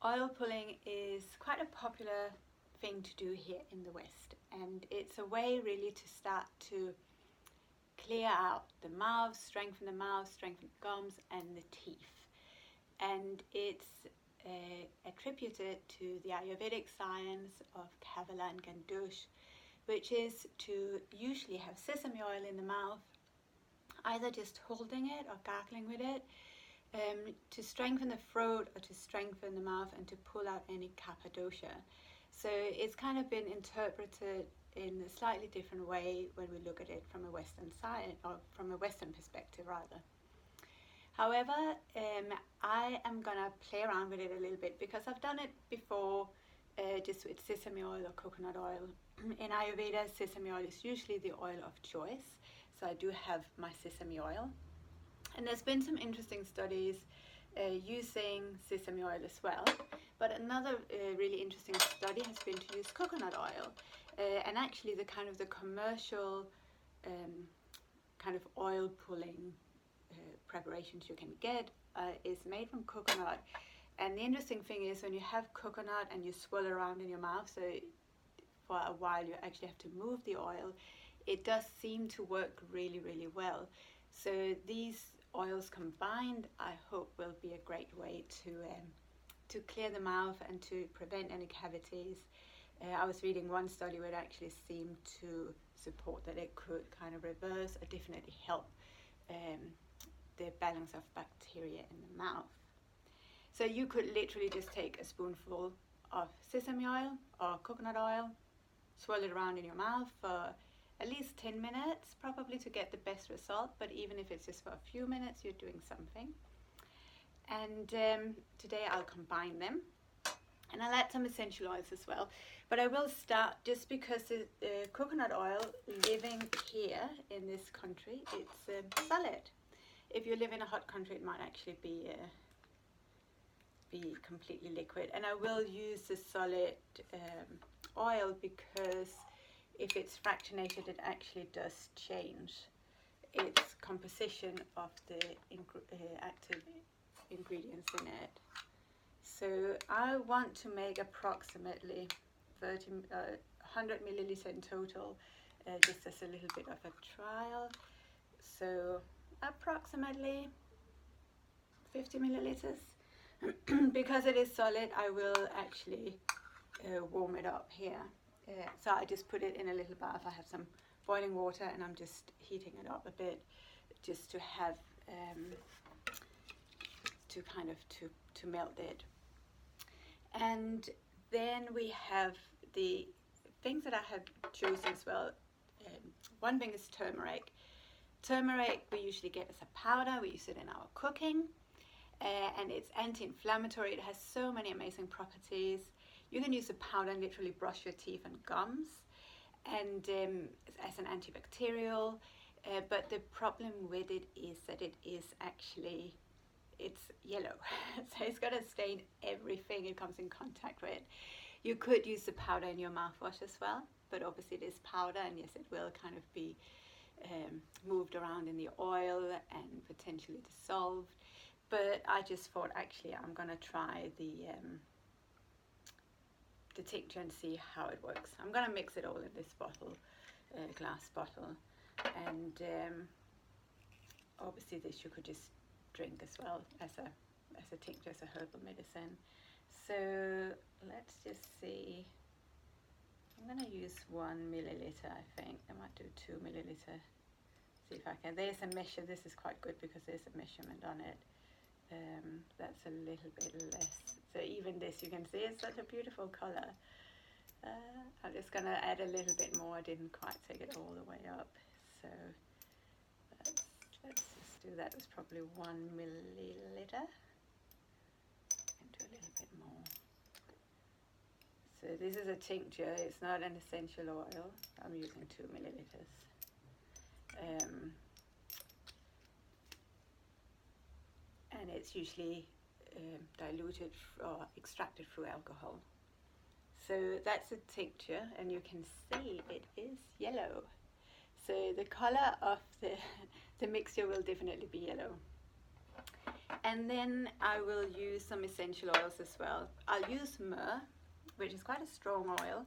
Oil pulling is quite a popular thing to do here in the West, and it's a way really to start to clear out the mouth, strengthen the gums and the teeth. And it's attributed to the Ayurvedic science of Kavala and Gandusha, which is to usually have sesame oil in the mouth, either just holding it or gargling with it, to strengthen the throat or to strengthen the mouth and to pull out any kapha dosha. So it's kind of been interpreted in a slightly different way when we look at it from a Western side, or from a Western perspective rather. However, I am gonna play around with it a little bit because I've done it before, just with sesame oil or coconut oil. In Ayurveda, sesame oil is usually the oil of choice, so I do have my sesame oil. And there's been some interesting studies using sesame oil as well. But another really interesting study has been to use coconut oil. And actually the commercial kind of oil pulling preparations you can get is made from coconut. And the interesting thing is when you have coconut and you swirl around in your mouth, so for a while you actually have to move the oil, it does seem to work really, really well. So these oils combined, I hope, will be a great way to clear the mouth and to prevent any cavities. I was reading one study where it actually seemed to support that it could kind of reverse or definitely help the balance of bacteria in the mouth. So you could literally just take a spoonful of sesame oil or coconut oil, swirl it around in your mouth for at least 10 minutes probably to get the best result, but even if it's just for a few minutes, you're doing something. And today I'll combine them, and I'll add some essential oils as well. But I will start, just because the coconut oil living here in this country, it's solid. If you live in a hot country, it might actually be completely liquid. And I will use the solid oil because if it's fractionated, it actually does change its composition of the active ingredients in it. So I want to make approximately 100 milliliter in total, just as a little bit of a trial. So approximately 50 milliliters. Because it is solid, I will actually warm it up here. So I just put it in a little bath. I have some boiling water and I'm just heating it up a bit, just to have to melt it. And then we have the things that I have chosen as well. One thing is turmeric. Turmeric we usually get as a powder. We use it in our cooking, and it's anti-inflammatory. It has so many amazing properties. You can use a powder and literally brush your teeth and gums, and as an antibacterial. But the problem with it is that it is actually, it's yellow. So it's got to stain everything it comes in contact with. You could use the powder in your mouthwash as well, but obviously it is powder, and yes, it will kind of be moved around in the oil and potentially dissolved. But I just thought, actually, I'm gonna try the tincture and see how it works. I'm gonna mix it all in this bottle, glass bottle, and obviously this you could just drink as well as a tincture, as a herbal medicine. So let's just see. I'm gonna use 1 milliliter. I think I might do 2 milliliter. See if I can. There's a measure. This is quite good because there's a measurement on it. That's a little bit less. So even this, you can see it's such a beautiful color. I'm just gonna add a little bit more. I didn't quite take it all the way up. So let's just do that. It was probably 1 milliliter. And do a little bit more. So this is a tincture. It's not an essential oil. I'm using 2 milliliters. And it's usually diluted or extracted through alcohol. So that's a tincture, and you can see it is yellow. So the color of the mixture will definitely be yellow. And then I will use some essential oils as well. I'll use myrrh, which is quite a strong oil.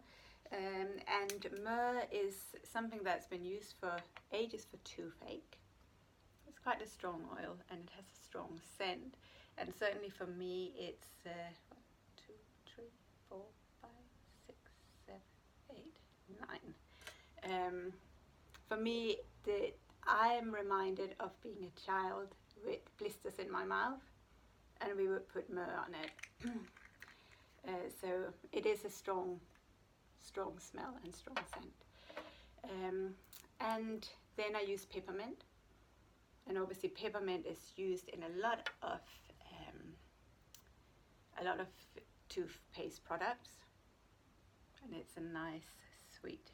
And myrrh is something that's been used for ages for toothache. It's quite a strong oil and it has a strong scent. And certainly for me, it's 1, 2, 3, 4, 5, 6, 7, 8, 9. For me, I am reminded of being a child with blisters in my mouth, and we would put myrrh on it. So it is a strong smell and strong scent. And then I use peppermint, and obviously peppermint is used in a lot of toothpaste products, and it's a nice sweet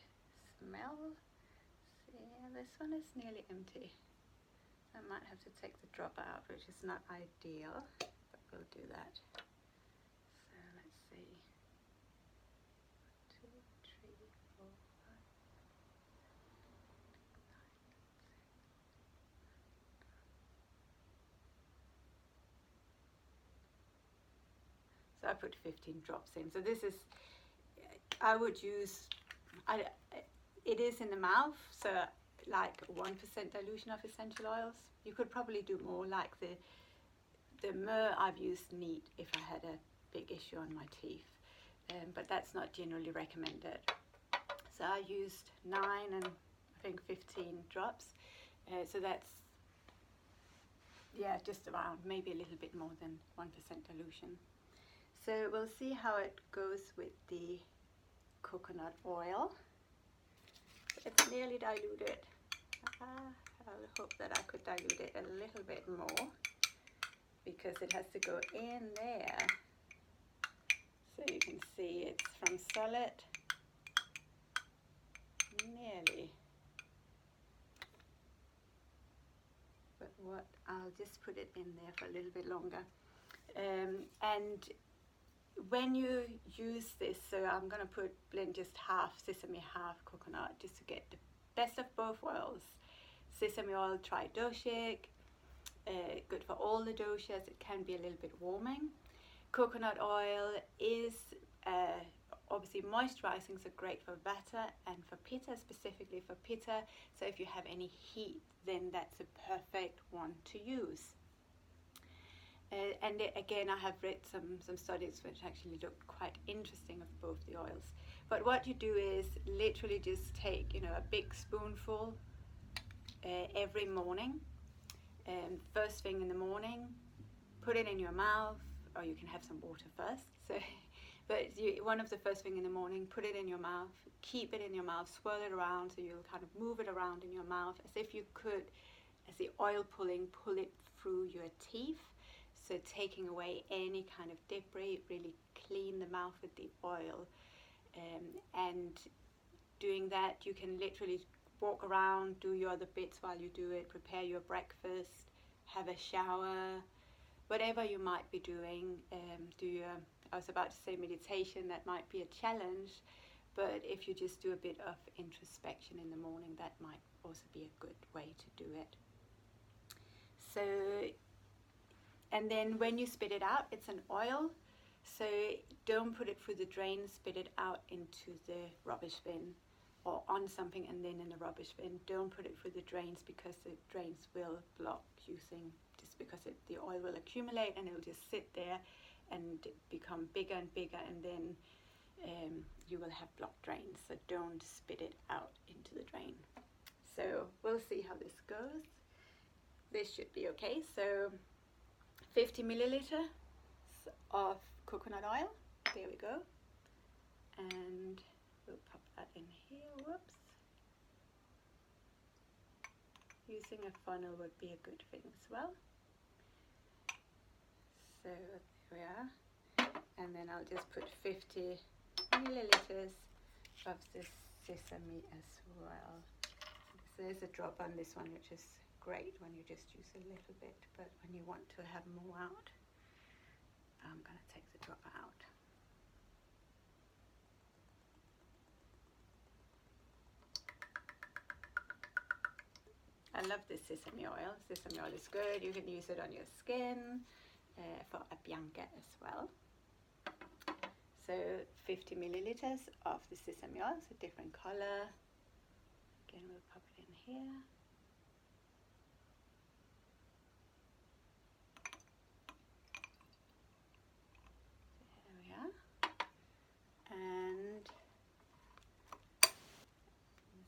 smell. Yeah, this one is nearly empty. I might have to take the drop out, which is not ideal, but we'll do that. So let's see. 2, 3, 4, 5. So I put 15 drops in. So this is, I would use, it is in the mouth, so like 1% dilution of essential oils. You could probably do more, like the myrrh I've used neat if I had a big issue on my teeth, but that's not generally recommended. So I used 9 and I think 15 drops, so that's, yeah, just around, maybe a little bit more than 1% dilution. So we'll see how it goes with the coconut oil. It's nearly diluted. I'll hope that I could dilute it a little bit more, because it has to go in there. So you can see it's from solid, nearly. But what, I'll just put it in there for a little bit longer. And when you use this, so I'm going to blend just half sesame, half coconut, just to get the best of both worlds. Sesame oil, tridoshic, good for all the doshas. It can be a little bit warming. Coconut oil is obviously moisturizing, so great for vata and for pitta, specifically for pitta. So if you have any heat, then that's a perfect one to use. And again, I have read some studies which actually looked quite interesting of both the oils. But what you do is literally just take, a big spoonful every morning, first thing in the morning, put it in your mouth, or you can have some water first. So, but one of the first thing in the morning, put it in your mouth, keep it in your mouth, swirl it around, so you'll kind of move it around in your mouth as if you could, as the oil pull it through your teeth. So taking away any kind of debris, really clean the mouth with the oil. And doing that, you can literally walk around, do your other bits while you do it, prepare your breakfast, have a shower, whatever you might be doing. I was about to say meditation, that might be a challenge, but if you just do a bit of introspection in the morning, that might also be a good way to do it. So, and then when you spit it out, it's an oil, so don't put it through the drain, spit it out into the rubbish bin or on something and then in the rubbish bin. Don't put it through the drains, because the drains will block just because the oil will accumulate and it will just sit there and become bigger and bigger, and then you will have blocked drains. So don't spit it out into the drain. So we'll see how this goes. This should be okay. So 50 milliliters of coconut oil, there we go, and we'll pop that in here. Whoops. Using a funnel would be a good thing as well. So there we are, and then I'll just put 50 milliliters of this sesame as well. So there's a drop on this one, which is great when you just use a little bit, but when you want to have more out, I'm going to take the drop out. I love the sesame oil. Sesame oil is good. You can use it on your skin for a bianca as well. So 50 milliliters of the sesame oil, it's a different color. Again, we'll pop it in here. There we are. And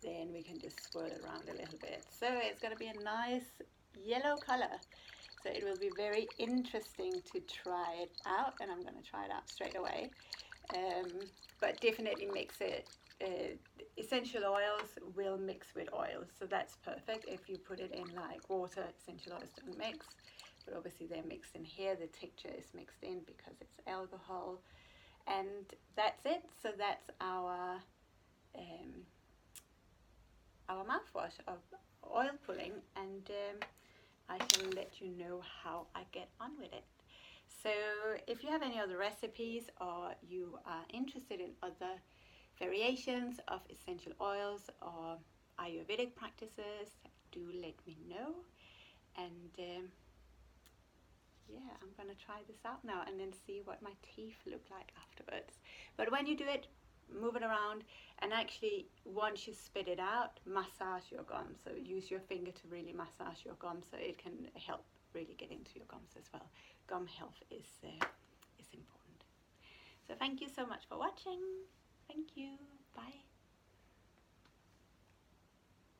then we can just swirl it around a little bit. So it's going to be a nice yellow color. So it will be very interesting to try it out, and I'm going to try it out straight away. But definitely mix it. Essential oils will mix with oils, so that's perfect. If you put it in like water, essential oils don't mix, but obviously they're mixed in here. The tincture is mixed in because it's alcohol, and that's it. So that's our mouthwash of oil pulling, and I shall let you know how I get on with it. So if you have any other recipes, or you are interested in other variations of essential oils or Ayurvedic practices, do let me know. And yeah, I'm gonna try this out now and then see what my teeth look like afterwards. But when you do it, move it around, and actually once you spit it out, massage your gums. So use your finger to really massage your gums, so it can help really get into your gums as well. Gum health is important. So thank you so much for watching. Thank you. Bye.